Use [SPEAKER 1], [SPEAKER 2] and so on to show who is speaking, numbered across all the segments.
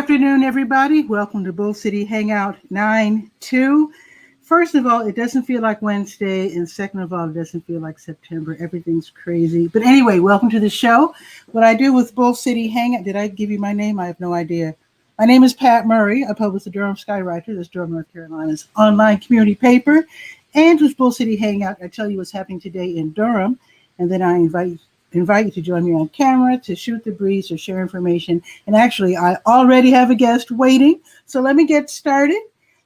[SPEAKER 1] afternoon, everybody. Welcome to Bull City Hangout 9-2. First of all, it doesn't feel like Wednesday, and second of all, it doesn't feel like September. Everything's crazy. But anyway, welcome to the show. What I do with Bull City Hangout, did I give you my name? I have no idea. My name is Pat Murray. I publish the Durham Skywriter, that's Durham, North Carolina's online community paper. And with Bull City Hangout, I tell you what's happening today in Durham, and then I invite you to join me on camera to shoot the breeze or share information. And actually, I already have a guest waiting, so let me get started.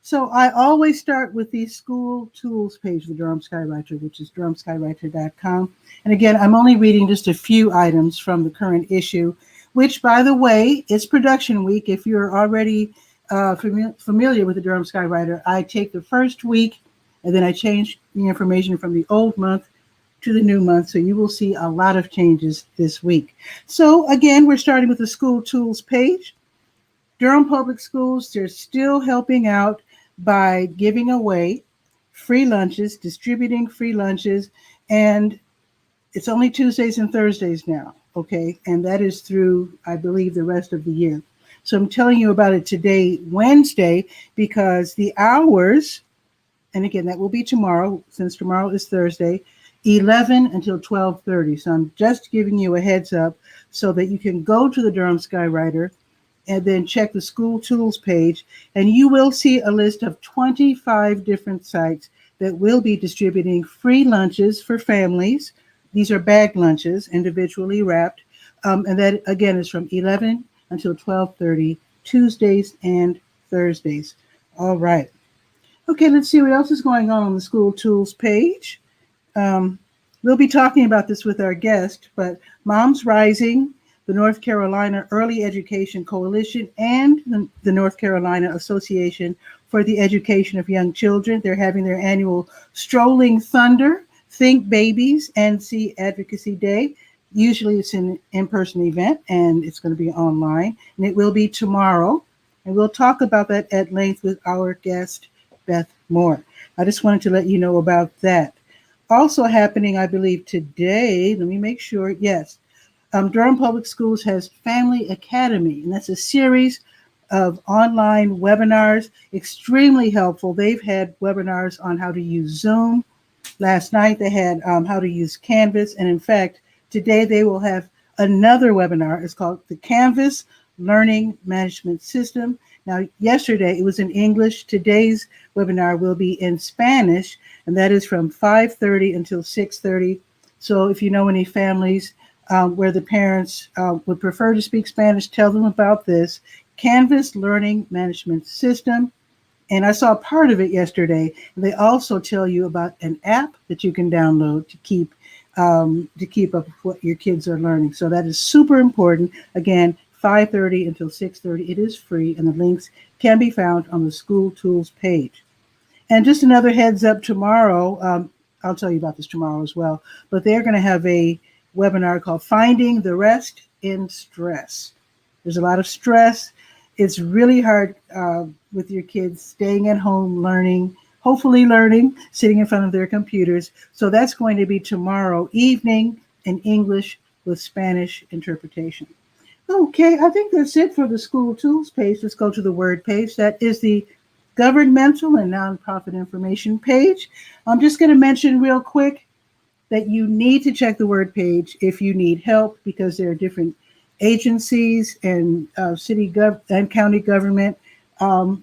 [SPEAKER 1] So I always start with the school tools page of the Durham Skywriter, which is durhamskywriter.com. And again, I'm only reading just a few items from the current issue, which, by the way, is production week. If you're already familiar with the Durham Skywriter, I take the first week and then I change the information from the old month to the new month. So you will see a lot of changes this week. So again, we're starting with the school tools page. Durham Public Schools, they're still helping out by giving away free lunches, distributing free lunches, and it's only Tuesdays and Thursdays now, okay? And that is through, I believe, the rest of the year. So I'm telling you about it today, Wednesday, because the hours, and again, that will be tomorrow, since tomorrow is Thursday, 11 until 12:30. So I'm just giving you a heads up so that you can go to the Durham Skywriter and then check the school tools page, and you will see a list of 25 different sites that will be distributing free lunches for families. These are bag lunches, individually wrapped, and that again is from 11 until 12:30, Tuesdays and Thursdays. All right. Okay, let's see what else is going on the school tools page. We'll be talking about this with our guest, but Moms Rising, the North Carolina Early Education Coalition, and the North Carolina Association for the Education of Young Children, they're having their annual Strolling Thunder, Think Babies, and See Advocacy Day. Usually it's an in-person event, and it's going to be online, and it will be tomorrow. And we'll talk about that at length with our guest, Beth Moore. I just wanted to let you know about that. Also happening, I believe, today, let me make sure, yes, Durham Public Schools has Family Academy, and that's a series of online webinars, extremely helpful. They've had webinars on how to use Zoom. Last night they had how to use Canvas, and in fact, today they will have another webinar. It's called the Canvas Learning Management System. Now, yesterday it was in English. Today's webinar will be in Spanish, and that is from 5:30 until 6:30. So if you know any families where the parents would prefer to speak Spanish, tell them about this Canvas Learning Management System. And I saw part of it yesterday. And they also tell you about an app that you can download to keep up with what your kids are learning. So that is super important. Again, 5:30 until 6:30. It is free, and the links can be found on the school tools page. And just another heads up, tomorrow, I'll tell you about this tomorrow as well, but they're going to have a webinar called Finding the Rest in Stress. There's a lot of stress. It's really hard with your kids staying at home, learning, hopefully learning, sitting in front of their computers. So that's going to be tomorrow evening in English with Spanish interpretation. Okay, I think that's it for the school tools page. Let's go to the word page. That is the governmental and nonprofit information page. I'm just going to mention real quick that you need to check the word page if you need help, because there are different agencies and city and county government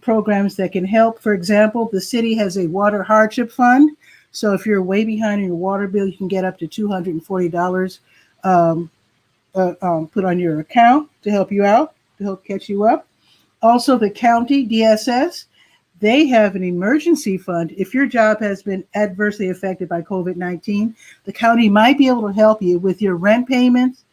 [SPEAKER 1] programs that can help. For example, the city has a water hardship fund. So if you're way behind in your water bill, you can get up to $240 put on your account to help you out, to help catch you up. Also, the county DSS, they have an emergency fund. If your job has been adversely affected by COVID-19, the county might be able to help you with your rent payments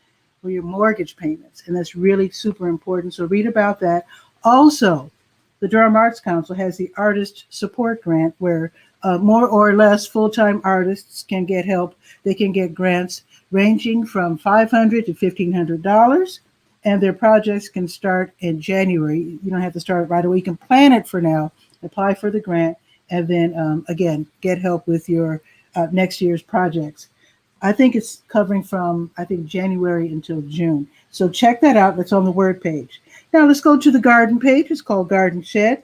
[SPEAKER 1] or your mortgage payments. And that's really super important. So read about that. Also, the Durham Arts Council has the Artist Support Grant, where more or less full-time artists can get help. They can get grants ranging from $500 to $1,500, and their projects can start in January. You don't have to start right away. You can plan it for now, apply for the grant, and then again, get help with your next year's projects. I think it's covering from, January until June. So check that out. That's on the word page. Now let's go to the garden page. It's called Garden Shed.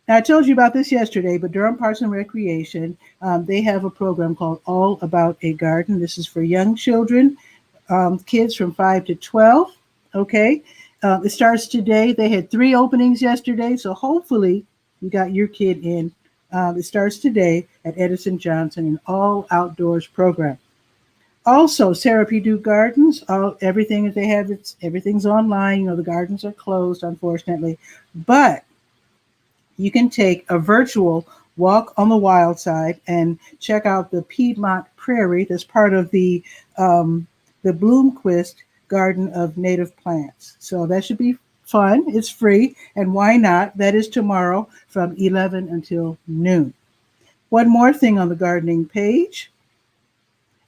[SPEAKER 1] Now, I told you about this yesterday, but Durham Parks and Recreation, they have a program called All About a Garden. This is for young children, kids from 5 to 12. Okay. It starts today. They had 3 openings yesterday, so hopefully you got your kid in. It starts today at Edison Johnson, an all outdoors program. Also, Sarah P. Duke Gardens, everything that they have, everything's online. You know, the gardens are closed, unfortunately, but you can take a virtual walk on the wild side and check out the Piedmont Prairie. That's part of the Bloomquist Garden of Native Plants. So that should be fun. It's free. And why not? That is tomorrow from 11 until noon. One more thing on the gardening page.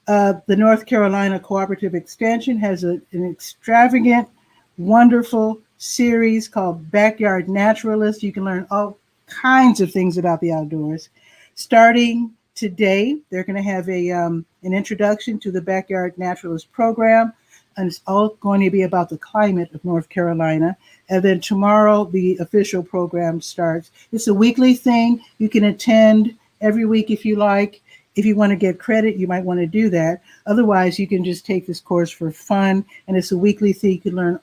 [SPEAKER 1] The North Carolina Cooperative Extension has an extravagant, wonderful series called Backyard Naturalist. You can learn all kinds of things about the outdoors. Starting today, they're going to have an introduction to the Backyard Naturalist program, and it's all going to be about the climate of North Carolina. And then tomorrow, the official program starts. It's a weekly thing. You can attend every week if you like. If you want to get credit, you might want to do that. Otherwise, you can just take this course for fun, and it's a weekly thing. You can learn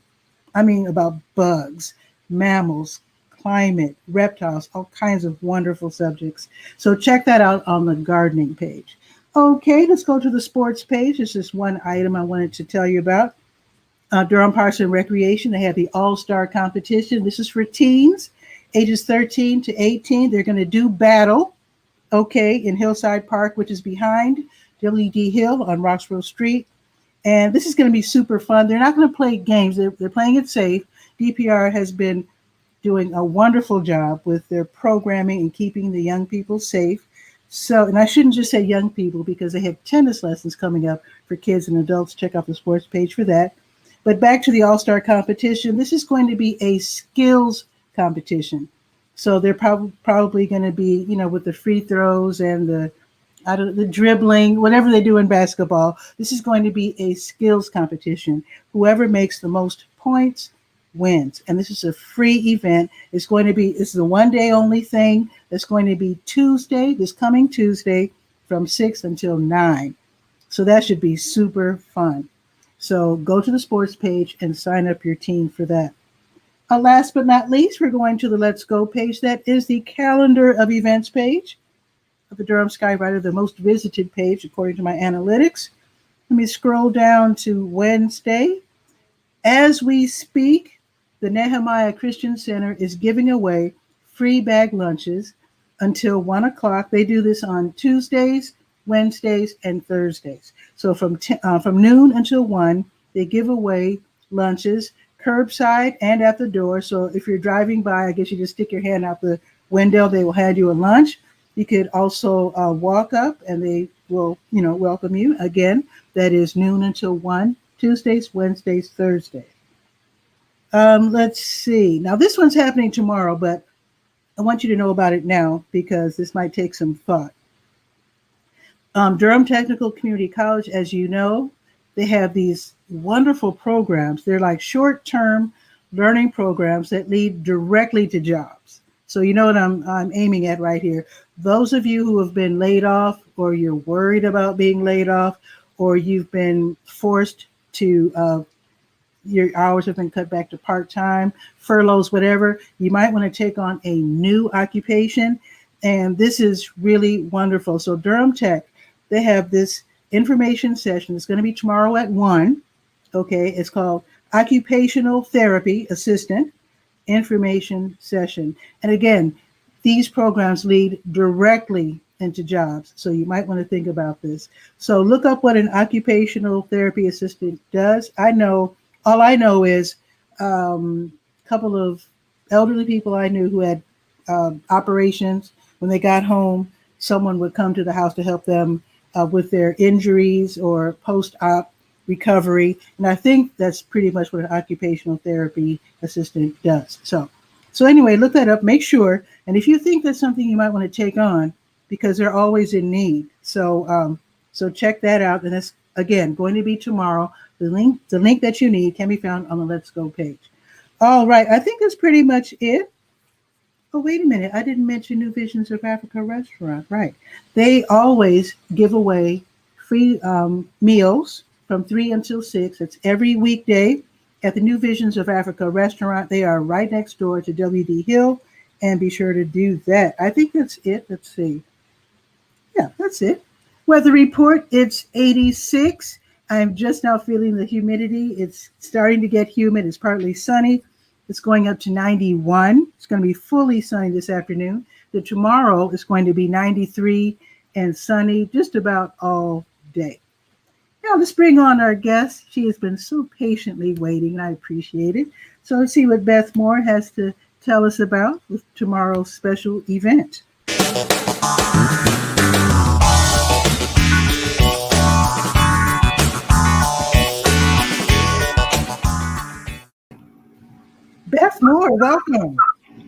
[SPEAKER 1] about bugs, mammals, climate, reptiles, all kinds of wonderful subjects. So check that out on the gardening page. Okay, let's go to the sports page. This is one item I wanted to tell you about. Durham Parks and Recreation, they have the All-Star Competition. This is for teens, ages 13 to 18. They're going to do battle, okay, in Hillside Park, which is behind W.D. Hill on Roxborough Street. And this is going to be super fun. They're not going to play games. They're playing it safe. DPR has been doing a wonderful job with their programming and keeping the young people safe. So, and I shouldn't just say young people because they have tennis lessons coming up for kids and adults. Check out the sports page for that. But back to the All-Star Competition. This is going to be a skills competition. So they're probably going to be, with the free throws and the dribbling, whatever they do in basketball. This is going to be a skills competition. Whoever makes the most points wins. And this is a free event. This is a one-day only thing. It's going to be this coming Tuesday from 6 until 9. So that should be super fun. So go to the sports page and sign up your team for that. Last but not least, we're going to the Let's Go page. That is the calendar of events page of the Durham Skywriter, the most visited page according to my analytics. Let me scroll down to Wednesday. As we speak, the Nehemiah Christian Center is giving away free bag lunches until 1 o'clock. They do this on Tuesdays, Wednesdays, and Thursdays. So from noon until 1, they give away lunches curbside and at the door. So if you're driving by, I guess you just stick your hand out the window. They will hand you a lunch. You could also walk up and they will, welcome you. Again, that is noon until 1, Tuesdays, Wednesdays, Thursdays. Let's see. Now, this one's happening tomorrow, but I want you to know about it now because this might take some thought. Durham Technical Community College, as you know, they have these wonderful programs. They're like short-term learning programs that lead directly to jobs. So you know what I'm aiming at right here. Those of you who have been laid off, or you're worried about being laid off, or you've been forced to your hours have been cut back to part-time, furloughs, whatever, you might want to take on a new occupation. And this is really wonderful. So Durham Tech, they have this information session. It's going to be tomorrow at 1. Okay, it's called Occupational Therapy Assistant Information Session. And again, these programs lead directly into jobs. So you might want to think about this. So look up what an occupational therapy assistant does. All I know is a couple of elderly people I knew who had operations. When they got home, someone would come to the house to help them with their injuries or post-op recovery. And I think that's pretty much what an occupational therapy assistant does. So anyway, look that up, make sure. And if you think that's something you might want to take on, because they're always in need. So check that out. And that's, again, going to be tomorrow. The link that you need can be found on the Let's Go page. All right. I think that's pretty much it. Oh, wait a minute. I didn't mention New Visions of Africa restaurant. Right. They always give away free meals from 3 until 6. It's every weekday at the New Visions of Africa restaurant. They are right next door to W.D. Hill, and be sure to do that. I think that's it. Let's see. Yeah, that's it. Weather report, it's 86. I'm just now feeling the humidity. It's starting to get humid. It's partly sunny. It's going up to 91. It's going to be fully sunny this afternoon. The tomorrow is going to be 93 and sunny just about all day. Now let's bring on our guest. She has been so patiently waiting, and I appreciate it. So let's see what Beth Moore has to tell us about with tomorrow's special event. Beth Moore, welcome.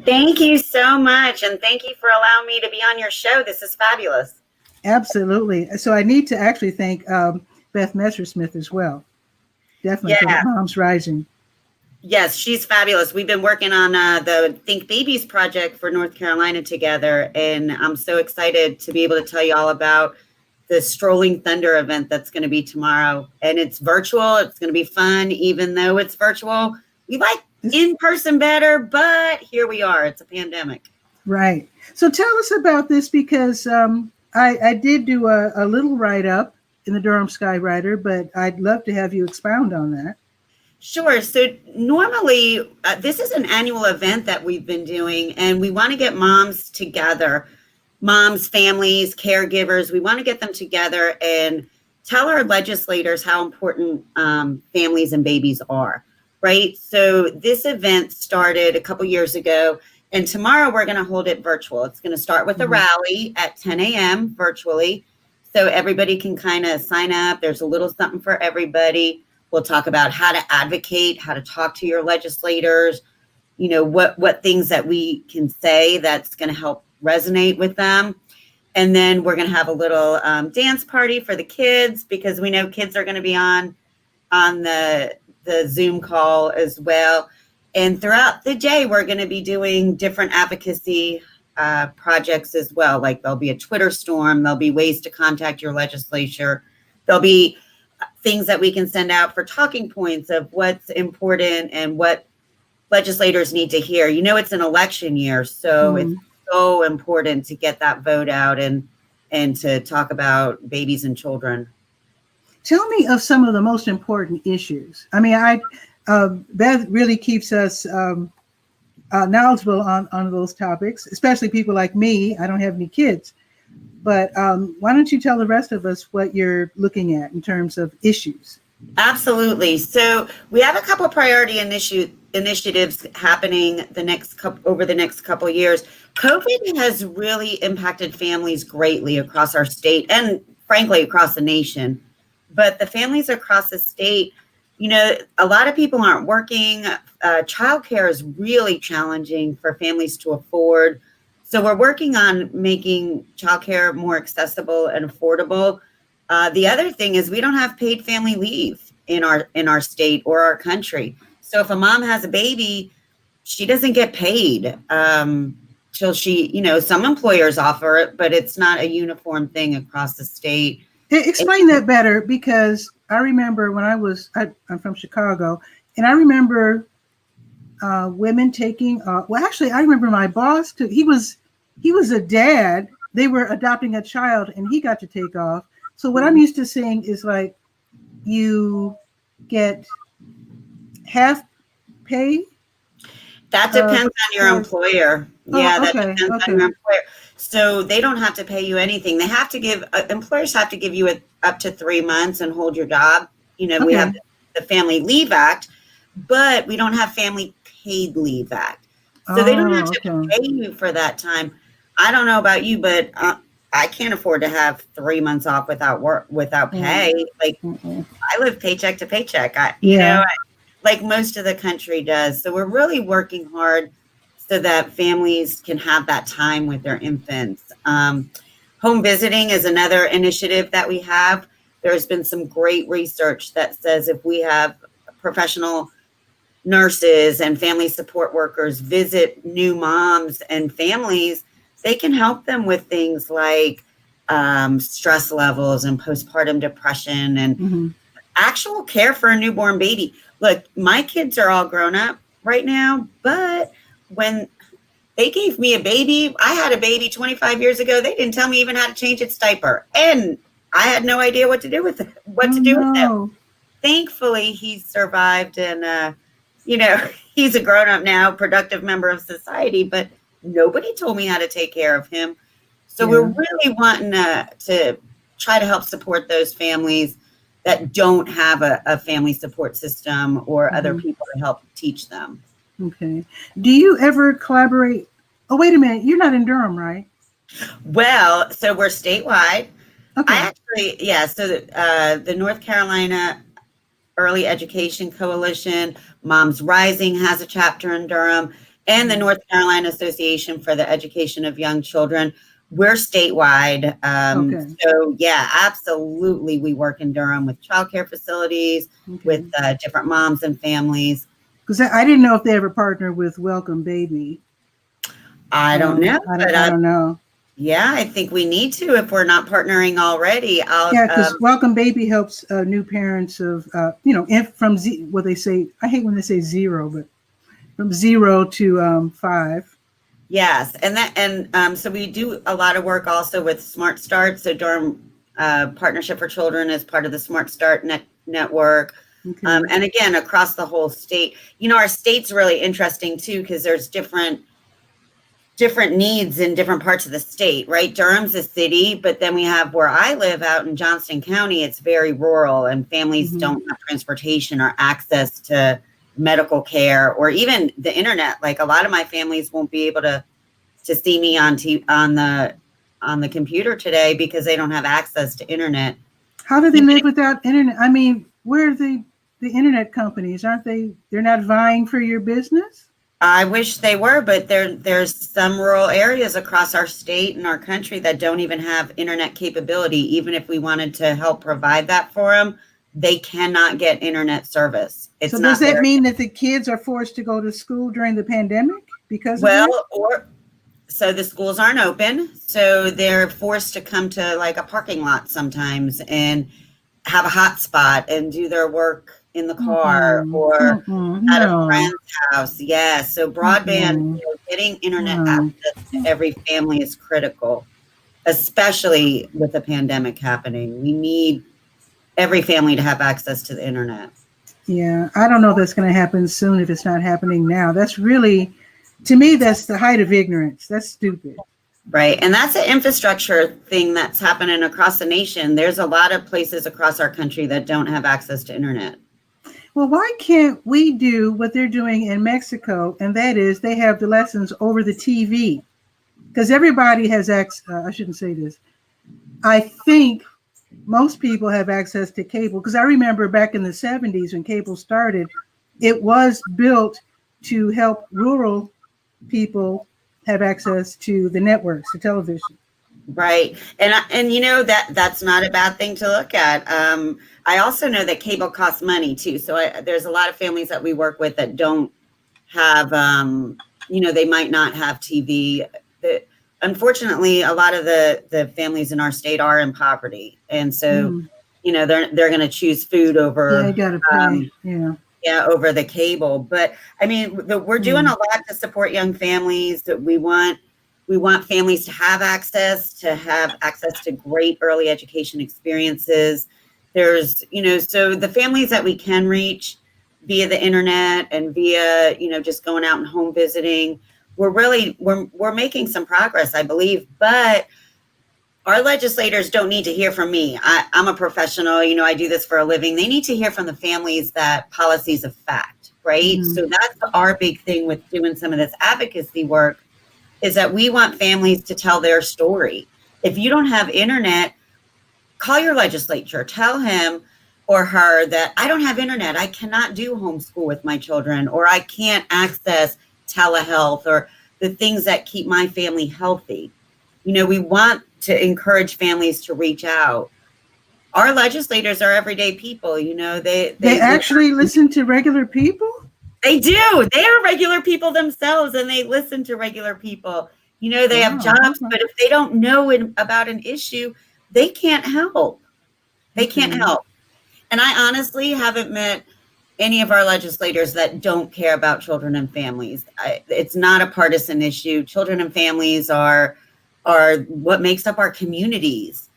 [SPEAKER 2] Thank you so much, and thank you for allowing me to be on your show. This is fabulous.
[SPEAKER 1] Absolutely. So I need to actually thank Beth Messersmith as well. Definitely for Moms Rising.
[SPEAKER 2] Yes, she's fabulous. We've been working on the Think Babies project for North Carolina together, and I'm so excited to be able to tell you all about the Strolling Thunder event that's going to be tomorrow. And it's virtual. It's going to be fun, even though it's virtual. We like in person better, but here we are. It's a pandemic.
[SPEAKER 1] Right. So tell us about this, because I did do a little write-up in the Durham Skywriter, but I'd love to have you expound on that.
[SPEAKER 2] Sure. So normally this is an annual event that we've been doing, and we want to get moms together, moms, families, caregivers. We want to get them together and tell our legislators how important families and babies are. Right. So this event started a couple years ago, and tomorrow we're going to hold it virtual. It's going to start with a rally at 10 a.m. virtually. So everybody can kind of sign up. There's a little something for everybody. We'll talk about how to advocate, how to talk to your legislators, you know, what things that we can say that's going to help resonate with them. And then we're going to have a little dance party for the kids, because we know kids are going to be on the Zoom call as well. And throughout the day, we're going to be doing different advocacy projects as well. Like there'll be a Twitter storm. There'll be ways to contact your legislature. There'll be things that we can send out for talking points of what's important and what legislators need to hear. You know, it's an election year, so it's so important to get that vote out and to talk about babies and children.
[SPEAKER 1] Tell me of some of the most important issues. I mean, Beth really keeps us knowledgeable on those topics, especially people like me. I don't have any kids. But why don't you tell the rest of us what you're looking at in terms of issues?
[SPEAKER 2] Absolutely. So we have a couple of priority initiatives happening over the next couple of years. COVID has really impacted families greatly across our state and frankly across the nation. But the families across the state, you know, a lot of people aren't working. Childcare is really challenging for families to afford. So we're working on making childcare more accessible and affordable. The other thing is we don't have paid family leave in our state or our country. So if a mom has a baby, she doesn't get paid till she, you know, some employers offer it, but it's not a uniform thing across the state.
[SPEAKER 1] Explain that better, because I remember when I'm from Chicago, and I remember women taking well, actually I remember my boss too. He was a dad. They were adopting a child and he got to take off. So what I'm used to seeing is like you get half pay.
[SPEAKER 2] That depends on your employer. Yeah, that depends on your employer. So they don't have to pay you anything. They have to give employers have to give you up to 3 months and hold your job. You know, we have the Family Leave Act, but we don't have Family Paid Leave Act. So they don't have to pay you for that time. I don't know about you, but I can't afford to have 3 months off without pay. Like I live paycheck to paycheck. You know, like most of the country does. So we're really working hard so that families can have that time with their infants. Home visiting is another initiative that we have. There's been some great research that says if we have professional nurses and family support workers visit new moms and families, they can help them with things like stress levels and postpartum depression and actual care for a newborn baby. Look, my kids are all grown up right now, but when they gave me a baby, I had a baby 25 years ago. They didn't tell me even how to change its diaper. And I had no idea what to do with it, with him. Thankfully, he survived and, he's a grown-up now, productive member of society, but nobody told me how to take care of him. So we're really wanting to try to help support those families that don't have a family support system or other people to help teach them.
[SPEAKER 1] Okay. Do you ever collaborate? Oh, wait a minute. You're not in Durham, right?
[SPEAKER 2] Well, so we're statewide.
[SPEAKER 1] Okay.
[SPEAKER 2] I actually, so the North Carolina Early Education Coalition, Moms Rising has a chapter in Durham, and the North Carolina Association for the Education of Young Children. We're statewide. So yeah, absolutely. We work in Durham with childcare facilities, with different moms and families.
[SPEAKER 1] Because I didn't know if they ever partnered with Welcome Baby.
[SPEAKER 2] I don't know.
[SPEAKER 1] I don't know.
[SPEAKER 2] Yeah, I think we need to if we're not partnering already.
[SPEAKER 1] Because Welcome Baby helps new parents of, from what they say. I hate when they say zero, but from 0 to 5.
[SPEAKER 2] Yes, and so we do a lot of work also with Smart Start. So Durham Partnership for Children is part of the Smart Start network. And again, across the whole state, our state's really interesting too, because there's different needs in different parts of the state, right? Durham's a city, but then we have where I live out in Johnston County, it's very rural and families don't have transportation or access to medical care or even the internet. Like a lot of my families won't be able to see me on the computer today because they don't have access to internet.
[SPEAKER 1] How do they live without internet? I mean, where are the internet companies? Aren't they? They're not vying for your business?
[SPEAKER 2] I wish they were, but there's some rural areas across our state and our country that don't even have internet capability. Even if we wanted to help provide that for them, they cannot get internet service.
[SPEAKER 1] So does that mean that the kids are forced to go to school during the pandemic because of that?
[SPEAKER 2] So the schools aren't open, so they're forced to come to like a parking lot sometimes and have a hotspot and do their work in the car or at a friend's house. Yeah. So broadband, getting internet access to every family is critical, especially with the pandemic happening. We need every family to have access to the internet.
[SPEAKER 1] Yeah. I don't know if that's going to happen soon if it's not happening now. That's really, to me, that's the height of ignorance. That's stupid.
[SPEAKER 2] Right. And that's an infrastructure thing that's happening across the nation. There's a lot of places across our country that don't have access to internet.
[SPEAKER 1] Well, why can't we do what they're doing in Mexico? And that is they have the lessons over the TV because everybody has access. I shouldn't say this. I think most people have access to cable because I remember back in the 70s when cable started, it was built to help rural people have access to the networks, the television.
[SPEAKER 2] Right. And that's not a bad thing to look at. I also know that cable costs money too. So there's a lot of families that we work with that don't have, they might not have TV. Unfortunately, a lot of the families in our state are in poverty. And so, they're going to choose food over,
[SPEAKER 1] you gotta pay.
[SPEAKER 2] Over the cable. But I mean, we're doing a lot to support young families. That we want families to have access to great early education experiences. There's, so the families that we can reach via the internet and via, just going out and home visiting, we're making some progress, I believe, but our legislators don't need to hear from me. I'm a professional, I do this for a living. They need to hear from the families that policies affect, right? So that's our big thing with doing some of this advocacy work is that we want families to tell their story. If you don't have internet, call your legislature, tell him or her that I don't have internet. I cannot do homeschool with my children, or I can't access telehealth or the things that keep my family healthy. We want to encourage families to reach out. Our legislators are everyday people, they
[SPEAKER 1] actually listen to regular people.
[SPEAKER 2] They do. They are regular people themselves, and they listen to regular people. You know, they have jobs, but if they don't know about an issue, they can't help. They can't help. And I honestly haven't met any of our legislators that don't care about children and families. It's not a partisan issue. Children and families are what makes up our communities.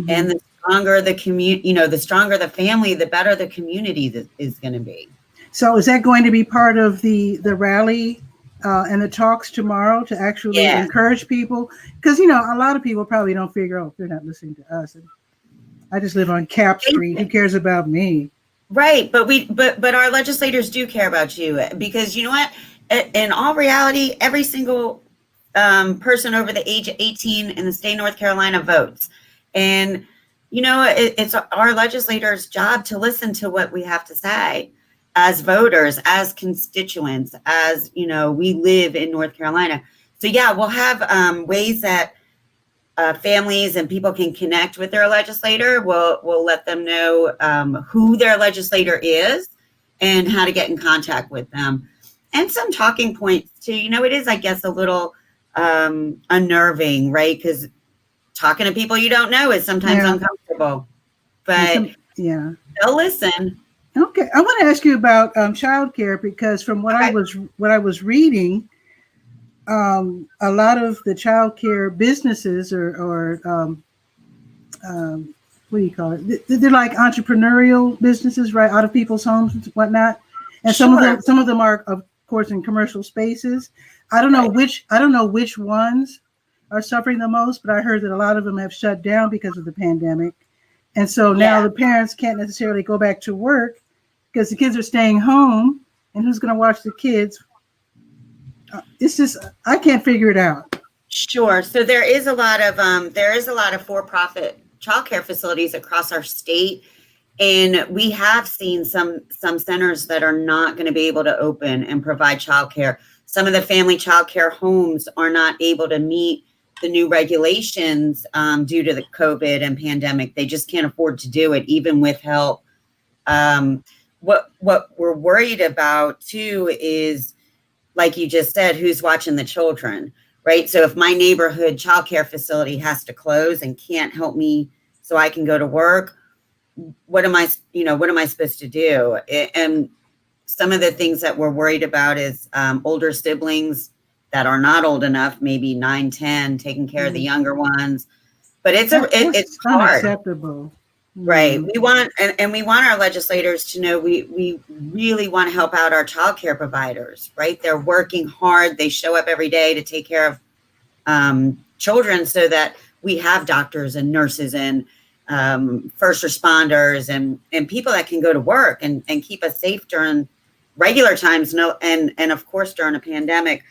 [SPEAKER 2] And the stronger the the stronger the family, the better the community is going to be.
[SPEAKER 1] So is that going to be part of the rally and the talks tomorrow to actually encourage people? Because, a lot of people probably don't figure, oh, they're not listening to us. And I just live on Cap Street. Who cares about me? Right.
[SPEAKER 2] But our legislators do care about you, because you know what? In all reality, every single person over the age of 18 in the state of North Carolina votes. And, it's our legislators' job to listen to what we have to say as voters, as constituents, as, we live in North Carolina. So, yeah, we'll have ways that families and people can connect with their legislator. We'll let them know who their legislator is and how to get in contact with them. And some talking points too. It is, I guess, a little unnerving, right? Because talking to people you don't know is sometimes uncomfortable. But they'll listen.
[SPEAKER 1] Okay, I want to ask you about childcare, because from what I was reading, a lot of the childcare businesses or what do you call it? They're like entrepreneurial businesses, right, out of people's homes and whatnot. And some of them are, of course, in commercial spaces. I don't know which ones are suffering the most, but I heard that a lot of them have shut down because of the pandemic. And so now the parents can't necessarily go back to work because the kids are staying home, and who's going to watch the kids? It's just, I can't figure it out.
[SPEAKER 2] Sure. So there is a lot of for-profit childcare facilities across our state, and we have seen some centers that are not going to be able to open and provide childcare. Some of the family childcare homes are not able to meet the new regulations due to the COVID and pandemic. They just can't afford to do it, even with help. What we're worried about too is, like you just said, who's watching the children, right? So if my neighborhood childcare facility has to close and can't help me so I can go to work, what am I supposed to do? And some of the things that we're worried about is older siblings that are not old enough, maybe 9, 10, taking care of the younger ones. But it's hard.
[SPEAKER 1] Unacceptable.
[SPEAKER 2] Right. We want our legislators to know we really want to help out our childcare providers, right? They're working hard. They show up every day to take care of children so that we have doctors and nurses and first responders and people that can go to work and keep us safe during regular times, and of course during a pandemic.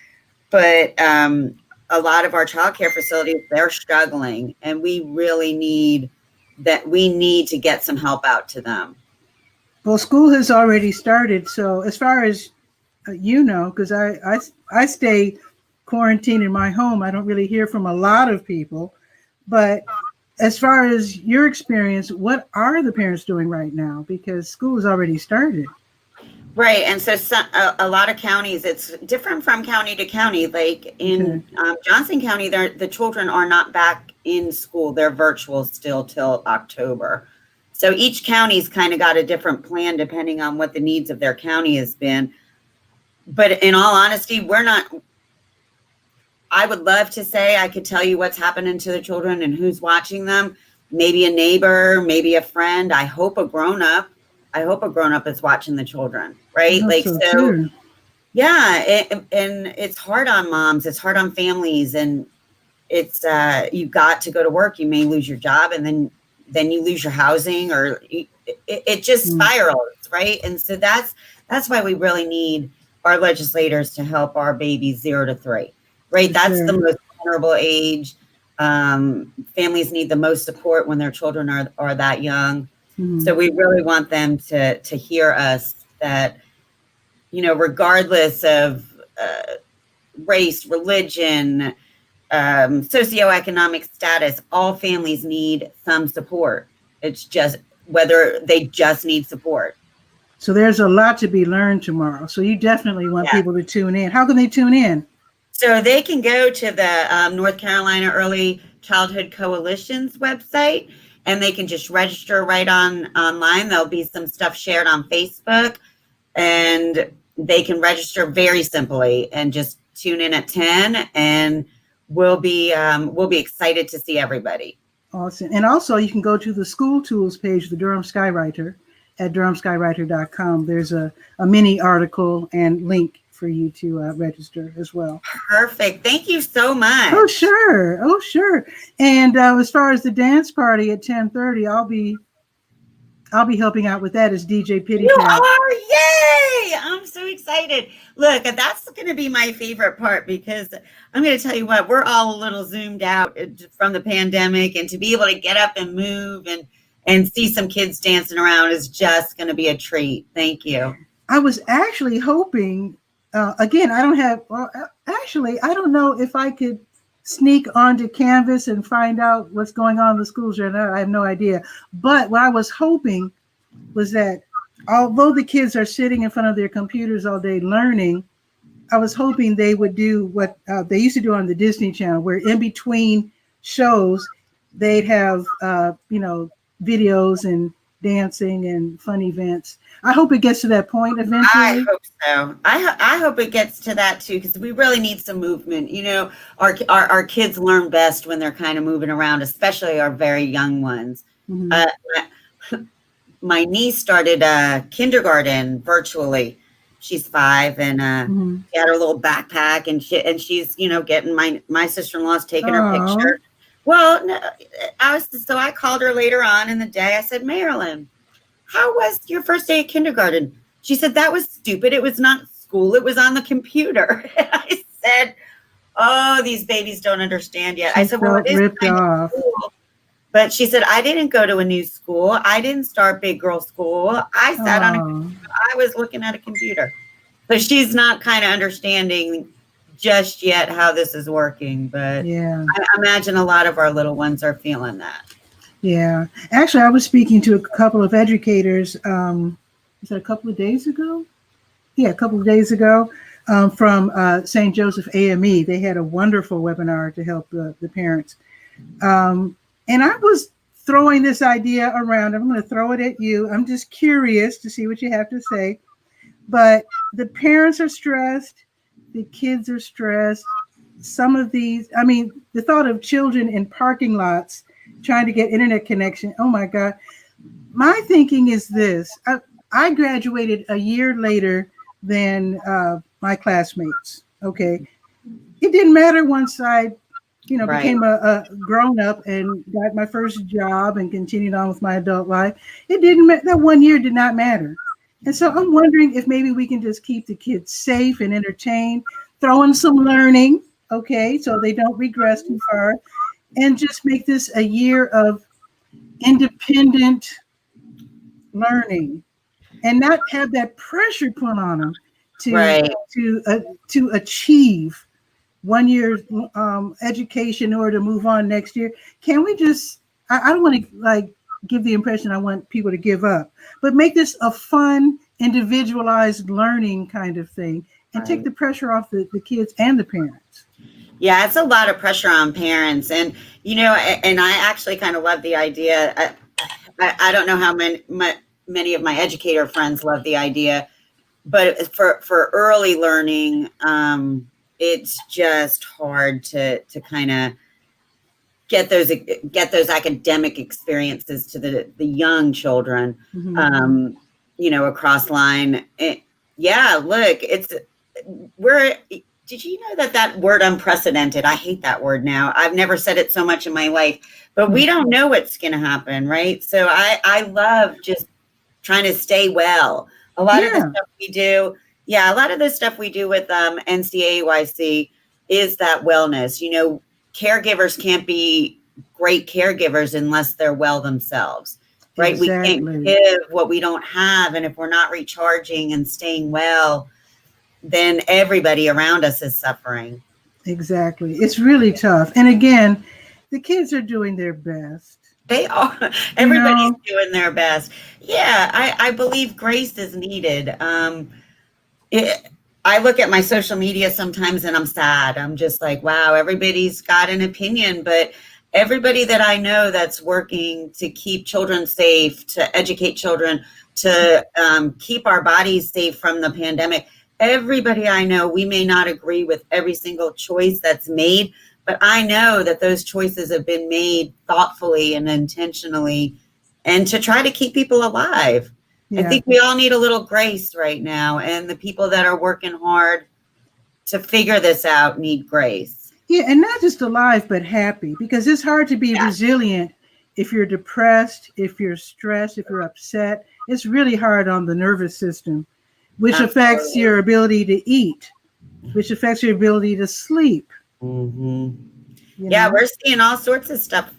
[SPEAKER 2] But a lot of our childcare facilities, they're struggling, and we really need to get some help out to them.
[SPEAKER 1] Well, school has already started. So as far as because I stay quarantined in my home, I don't really hear from a lot of people. But as far as your experience, what are the parents doing right now? Because school has already started.
[SPEAKER 2] Right. And so a lot of counties, it's different from county to county. Like in Johnson County, the children are not back in school. They're virtual still till October. So each county's kind of got a different plan depending on what the needs of their county has been. But in all honesty, I would love to say I could tell you what's happening to the children and who's watching them. Maybe a neighbor, maybe a friend. I hope a grown-up is watching the children, right? Yeah. And it's hard on moms. It's hard on families. And it's, you've got to go to work. You may lose your job, and then you lose your housing, or it just spirals, right? And so that's why we really need our legislators to help our babies 0 to 3, right? That's the most vulnerable age. Families need the most support when their children are that young. So we really want them to hear us that, regardless of race, religion, socioeconomic status, all families need some support. It's just whether they just need support.
[SPEAKER 1] So there's a lot to be learned tomorrow. So you definitely want
[SPEAKER 2] Yeah.
[SPEAKER 1] people to tune in. How can they tune in?
[SPEAKER 2] So they can go to the North Carolina Early Childhood Coalition's website, and they can just register right online. There'll be some stuff shared on Facebook, and they can register very simply and just tune in at 10, and we'll be excited to see everybody.
[SPEAKER 1] Awesome. And also you can go to the school tools page of the Durham Skywriter at durhamskywriter.com. There's a mini article and link for you to register as well.
[SPEAKER 2] Perfect. Thank you so much.
[SPEAKER 1] Oh, sure. Oh, sure. And as far as the dance party at 10:30, I'll be helping out with that as DJ Pitty
[SPEAKER 2] You
[SPEAKER 1] Pat.
[SPEAKER 2] are! Yay! I'm so excited. Look, that's going to be my favorite part, because I'm going to tell you what, we're all a little zoomed out from the pandemic, and to be able to get up and move and see some kids dancing around is just going to be a treat. Thank you.
[SPEAKER 1] I was actually hoping, again, I don't know if I could sneak onto Canvas and find out what's going on in the schools right now. I have no idea. But what I was hoping was that although the kids are sitting in front of their computers all day learning, I was hoping they would do what they used to do on the Disney Channel, where in between shows, they'd have, videos and dancing and fun events. I hope it gets to that point eventually.
[SPEAKER 2] I hope so. I hope it gets to that too, because we really need some movement. Our kids learn best when they're kind of moving around, especially our very young ones. Mm-hmm. My niece started kindergarten virtually. She's 5, and mm-hmm. she had her little backpack, and she's getting my sister-in-law's taking her picture. Well, no, I called her later on in the day. I said, Marilyn, how was your first day at kindergarten? She said, that was stupid. It was not school. It was on the computer. And I said, oh, these babies don't understand yet. I said, well, it is ripped off. Cool. But she said, I didn't go to a new school. I didn't start big girl school. I sat on a computer. I was looking at a computer. But she's not kind of understanding just yet how this is working. But yeah, I imagine a lot of our little ones are feeling that.
[SPEAKER 1] Yeah. Actually, I was speaking to a couple of educators, was that a couple of days ago? Yeah, a couple of days ago from St. Joseph AME. They had a wonderful webinar to help the parents. And I was throwing this idea around. I'm going to throw it at you. I'm just curious to see what you have to say. But the parents are stressed. The kids are stressed. Some of these, the thought of children in parking lots trying to get internet connection. Oh my God. My thinking is this. I graduated a year later than my classmates. Okay. It didn't matter once I, right. became a grown up and got my first job and continued on with my adult life. It didn't matter. That 1 year did not matter. And so I'm wondering if maybe we can just keep the kids safe and entertained, throw in some learning, okay, so they don't regress too far, and just make this a year of independent learning and not have that pressure put on them to achieve 1 year education in order to move on next year. Can we just, I don't want to give the impression I want people to give up, but make this a fun, individualized learning kind of thing and take the pressure off the kids and the parents.
[SPEAKER 2] Yeah, it's a lot of pressure on parents. And, and I actually kind of love the idea. I don't know how many of my educator friends love the idea, but for early learning, it's just hard to kind of get those academic experiences to the young children, mm-hmm. Across line. Look, did you know that word unprecedented? I hate that word now. I've never said it so much in my life, but we don't know what's going to happen, right? So I love just trying to stay well. A lot of the stuff we do, a lot of the stuff we do with NCAYC is that wellness. Caregivers can't be great caregivers unless they're well themselves, right? Exactly. We can't give what we don't have. And if we're not recharging and staying well, then everybody around us is suffering.
[SPEAKER 1] Exactly. It's really tough. And again, the kids are doing their best.
[SPEAKER 2] They are. Everybody's doing their best. Yeah, I believe grace is needed. I look at my social media sometimes and I'm sad. I'm just like, wow, everybody's got an opinion, but everybody that I know that's working to keep children safe, to educate children, to keep our bodies safe from the pandemic, everybody I know, we may not agree with every single choice that's made, but I know that those choices have been made thoughtfully and intentionally, and to try to keep people alive.
[SPEAKER 1] Yeah.
[SPEAKER 2] I think we all need a little grace right now, and the people that are working hard to figure this out need grace.
[SPEAKER 1] Yeah, and not just alive, but happy, because it's hard to be resilient if you're depressed, if you're stressed, if you're upset. It's really hard on the nervous system, which affects your ability to eat, which affects your ability to sleep.
[SPEAKER 2] Mm-hmm. Yeah, we're seeing all sorts of stuff,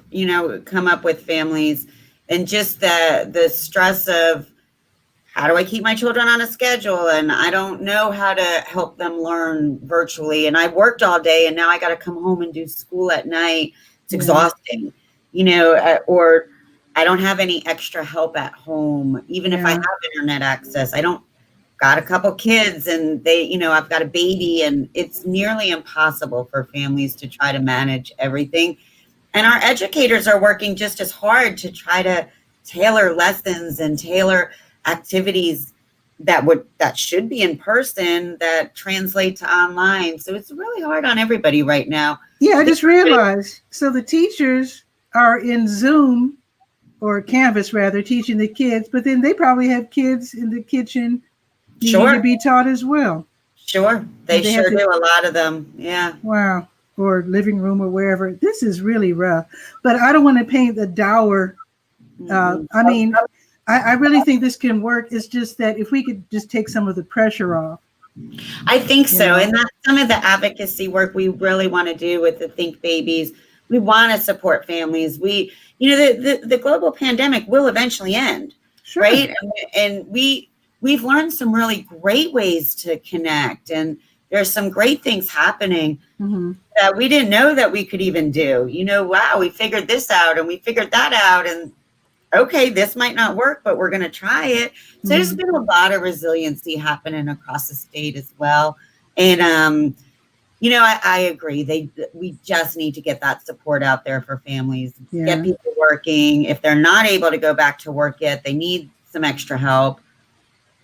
[SPEAKER 2] come up with families, and just the stress of, how do I keep my children on a schedule? And I don't know how to help them learn virtually. And I worked all day and now I got to come home and do school at night. It's exhausting, or I don't have any extra help at home. Even if I have internet access, I don't got a couple kids and I've got a baby, and it's nearly impossible for families to try to manage everything. And our educators are working just as hard to try to tailor lessons and tailor activities that should be in person that translate to online. So it's really hard on everybody right now.
[SPEAKER 1] Yeah, I just realized. So the teachers are in Zoom or Canvas rather, teaching the kids, but then they probably have kids in the kitchen needing to be taught as well.
[SPEAKER 2] Sure. They sure do, a lot of them. Yeah.
[SPEAKER 1] Wow. Or living room or wherever. This is really rough. But I don't want to paint the dour. I mean, I really think this can work. It's just that if we could just take some of the pressure off.
[SPEAKER 2] I think so. And that's some of the advocacy work we really want to do with the Think Babies. We want to support families. We, the global pandemic will eventually end, right? And we've learned some really great ways to connect, and there's some great things happening that we didn't know that we could even do. Wow, we figured this out and we figured that out, and okay, this might not work, but we're going to try it. So there's been a lot of resiliency happening across the state as well. And, I agree. We just need to get that support out there for families, get people working. If they're not able to go back to work yet, they need some extra help.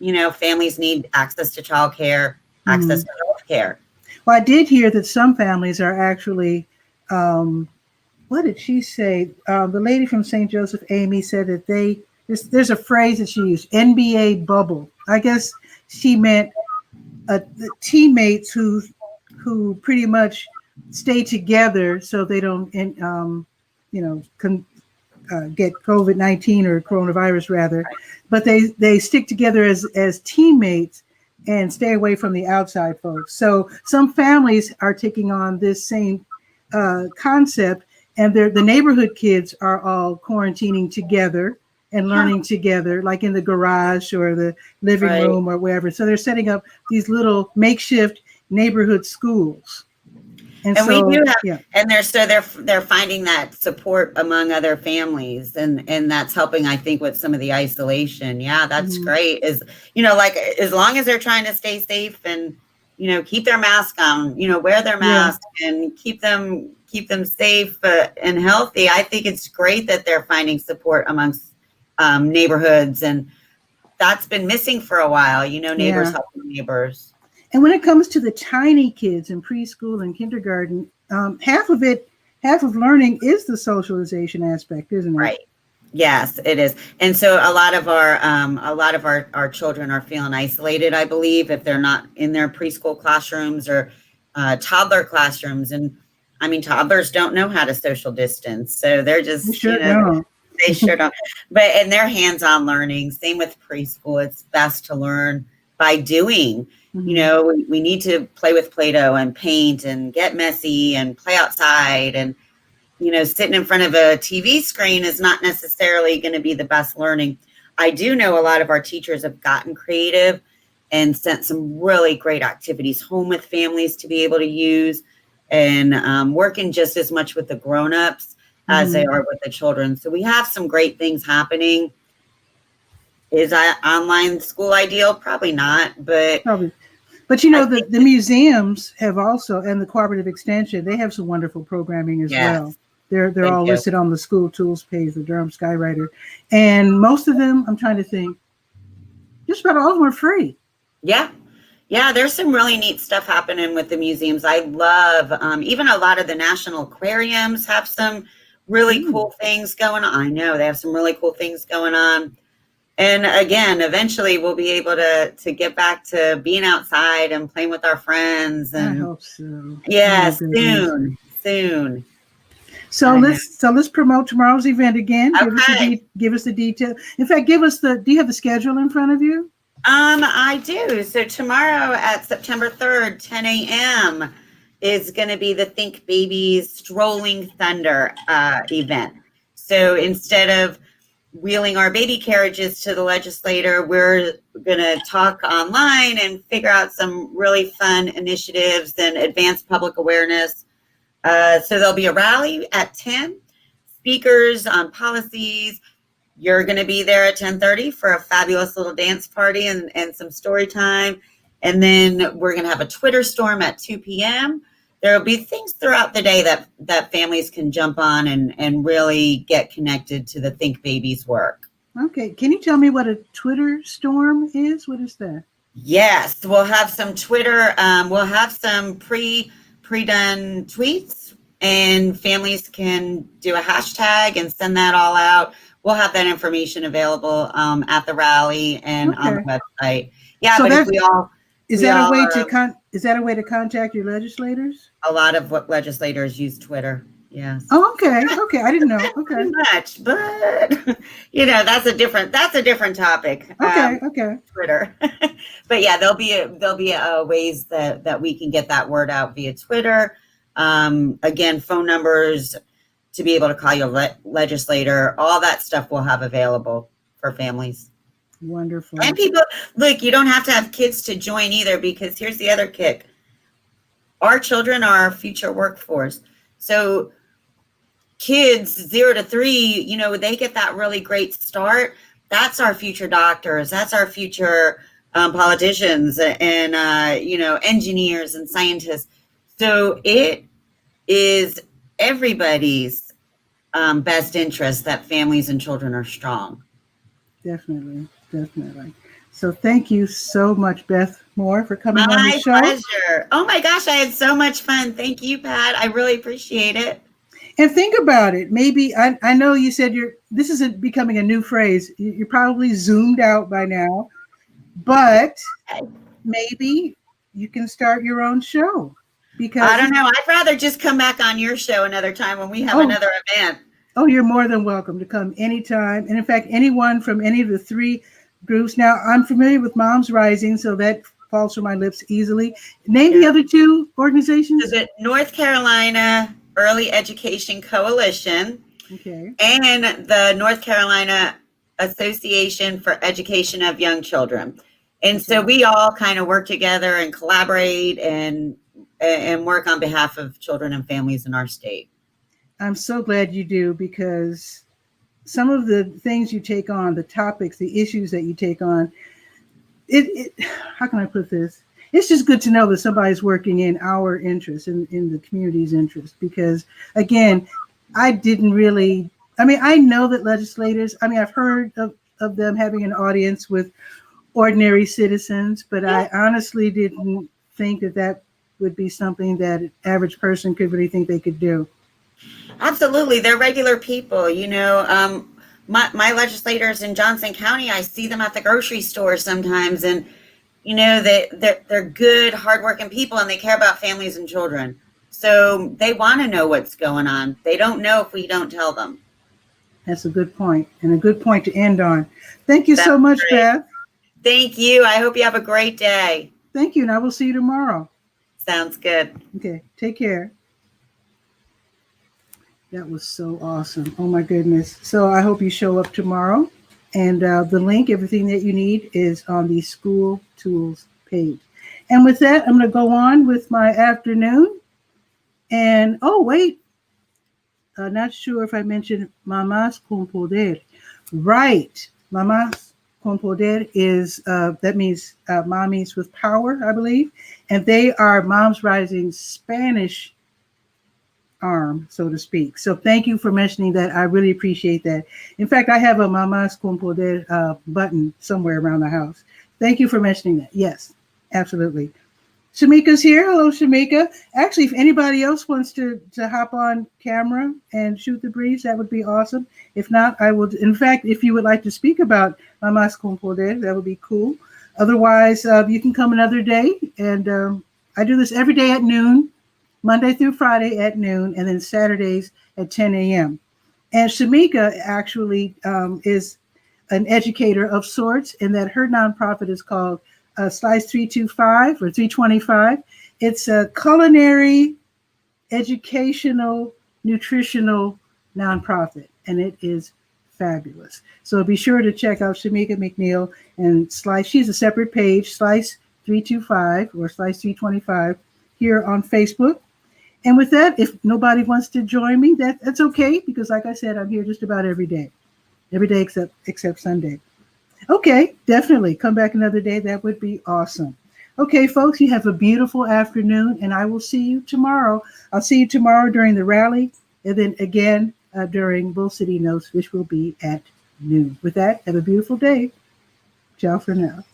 [SPEAKER 2] Families need access to childcare, access to health care.
[SPEAKER 1] Well, I did hear that some families are actually, what did she say? The lady from St. Joseph, Amy, said that there's a phrase that she used, NBA bubble. I guess she meant the teammates who pretty much stay together so they don't, get COVID-19 or coronavirus rather, but they stick together as teammates and stay away from the outside folks. So some families are taking on this same concept, and the neighborhood kids are all quarantining together and learning together, like in the garage or the living room or wherever. So they're setting up these little makeshift neighborhood schools. And so,
[SPEAKER 2] we do have, and they're finding that support among other families, and that's helping, I think, with some of the isolation. Yeah, that's great. Is as long as they're trying to stay safe and keep their mask on, wear their mask and keep them safe and healthy. I think it's great that they're finding support amongst neighborhoods, and that's been missing for a while. Neighbors helping neighbors.
[SPEAKER 1] And when it comes to the tiny kids in preschool and kindergarten, half of learning is the socialization aspect, isn't it?
[SPEAKER 2] Right. Yes, it is. And so a lot of our children are feeling isolated, I believe, if they're not in their preschool classrooms or toddler classrooms. And I mean, toddlers don't know how to social distance, so they're just
[SPEAKER 1] they sure don't.
[SPEAKER 2] They sure don't. And they're hands-on learning. Same with preschool. It's best to learn by doing. We need to play with Play-Doh and paint and get messy and play outside. And, sitting in front of a TV screen is not necessarily going to be the best learning. I do know a lot of our teachers have gotten creative and sent some really great activities home with families to be able to use, and working just as much with the grown-ups as they are with the children. So we have some great things happening. Is online school ideal? Probably not, but
[SPEAKER 1] probably. But you know, the museums have also, and the cooperative extension, they have some wonderful programming as well. They're all listed on the school tools page, the Durham Skywriter. And most of them, I'm trying to think, just about all of them are free.
[SPEAKER 2] Yeah. Yeah, there's some really neat stuff happening with the museums. I love, even a lot of the national aquariums have some really cool things going on. I know they have some really cool things going on. And again, eventually we'll be able to get back to being outside and playing with our friends. And
[SPEAKER 1] I hope so.
[SPEAKER 2] Yeah, soon.
[SPEAKER 1] So let's promote tomorrow's event again.
[SPEAKER 2] Okay.
[SPEAKER 1] Give us the detail. In fact, do you have the schedule in front of you?
[SPEAKER 2] I do. So tomorrow at September 3rd, 10 a.m. is going to be the Think Babies Strolling Thunder event. So instead of wheeling our baby carriages to the legislator, we're going to talk online and figure out some really fun initiatives and advance public awareness. So there'll be a rally at 10, speakers on policies. You're going to be there at 10:30 for a fabulous little dance party and some story time. And then we're going to have a Twitter storm at 2 p.m. There will be things throughout the day that families can jump on and really get connected to the Think Babies work.
[SPEAKER 1] Okay. Can you tell me what a Twitter storm is? What is that?
[SPEAKER 2] Yes, we'll have some Twitter. We'll have some pre-done tweets, and families can do a hashtag and send that all out. We'll have that information available at the rally and on the website. Yeah,
[SPEAKER 1] so
[SPEAKER 2] but if we all
[SPEAKER 1] is that a way to contact your legislators?
[SPEAKER 2] A lot of what legislators use Twitter. Yes.
[SPEAKER 1] Oh, okay. Okay, I didn't know. Okay.
[SPEAKER 2] Too much, but you know that's a different topic.
[SPEAKER 1] Okay.
[SPEAKER 2] Twitter, but yeah, there'll be ways that we can get that word out via Twitter. Again, phone numbers to be able to call your legislator. All that stuff we'll have available for families.
[SPEAKER 1] Wonderful.
[SPEAKER 2] And people, look, you don't have to have kids to join either, because here's the other kick. Our children are our future workforce. So kids 0 to 3, you know, they get that really great start. That's our future doctors. That's our future politicians and, you know, engineers and scientists. So it is everybody's best interest that families and children are strong.
[SPEAKER 1] Definitely. So thank you so much, Beth Moore, for coming on the show.
[SPEAKER 2] My pleasure. Oh my gosh, I had so much fun. Thank you, Pat. I really appreciate it.
[SPEAKER 1] And think about it. Maybe I know you said this isn't becoming a new phrase. You're probably zoomed out by now, but maybe you can start your own show. Because
[SPEAKER 2] I don't know. I'd rather just come back on your show another time when we have another event.
[SPEAKER 1] Oh, you're more than welcome to come anytime. And in fact, anyone from any of the 3 groups. Now, I'm familiar with Moms Rising, so that falls from my lips easily. Name the other 2 organizations.
[SPEAKER 2] Is it North Carolina Early Education Coalition?
[SPEAKER 1] Okay.
[SPEAKER 2] And the North Carolina Association for Education of Young Children. And so we all kind of work together and collaborate and work on behalf of children and families in our state.
[SPEAKER 1] I'm so glad you do, because some of the things you take on, the topics, the issues that you take on, how can I put this? It's just good to know that somebody's working in our interest, in the community's interest, because again, I know that legislators, I've heard of them having an audience with ordinary citizens, but I honestly didn't think that would be something that an average person could really think they could do.
[SPEAKER 2] Absolutely. They're regular people. You know, my legislators in Johnson County, I see them at the grocery store sometimes, and, you know, they're good, hardworking people, and they care about families and children. So they want to know what's going on. They don't know if we don't tell them.
[SPEAKER 1] That's a good point, and a good point to end on. Thank you so much,
[SPEAKER 2] great.
[SPEAKER 1] Beth.
[SPEAKER 2] Thank you. I hope you have a great day.
[SPEAKER 1] Thank you, and I will see you tomorrow.
[SPEAKER 2] Sounds good.
[SPEAKER 1] Okay, take care. That was so awesome. Oh my goodness. So I hope you show up tomorrow. And the link, everything that you need, is on the school tools page. And with that, I'm going to go on with my afternoon. And oh, wait. Not sure if I mentioned Mamás con Poder. Right. Mamás con Poder is, that means mommies with power, I believe. And they are Moms Rising Spanish arm, so to speak. So thank you for mentioning that. I really appreciate that. In fact, I have a Mamás con Poder button somewhere around the house. Thank you for mentioning that. Yes, absolutely. Shamika's here. Hello, Shamika. Actually, if anybody else wants to hop on camera and shoot the breeze, that would be awesome. If not, I will. In fact, if you would like to speak about Mamás con Poder, that would be cool. Otherwise, you can come another day. And I do this every day at noon, Monday through Friday at noon, and then Saturdays at 10 a.m. And Shamika actually is an educator of sorts, and that her nonprofit is called Slice 325 or 325. It's a culinary, educational, nutritional nonprofit, and it is fabulous. So be sure to check out Shamika McNeil and Slice. She's a separate page, Slice 325 or Slice 325 here on Facebook. And with that, if nobody wants to join me, that's okay, because like I said, I'm here just about every day except Sunday. Okay, definitely. Come back another day. That would be awesome. Okay, folks, you have a beautiful afternoon, and I will see you tomorrow. I'll see you tomorrow during the rally, and then again during Bull City Notes, which will be at noon. With that, have a beautiful day. Ciao for now.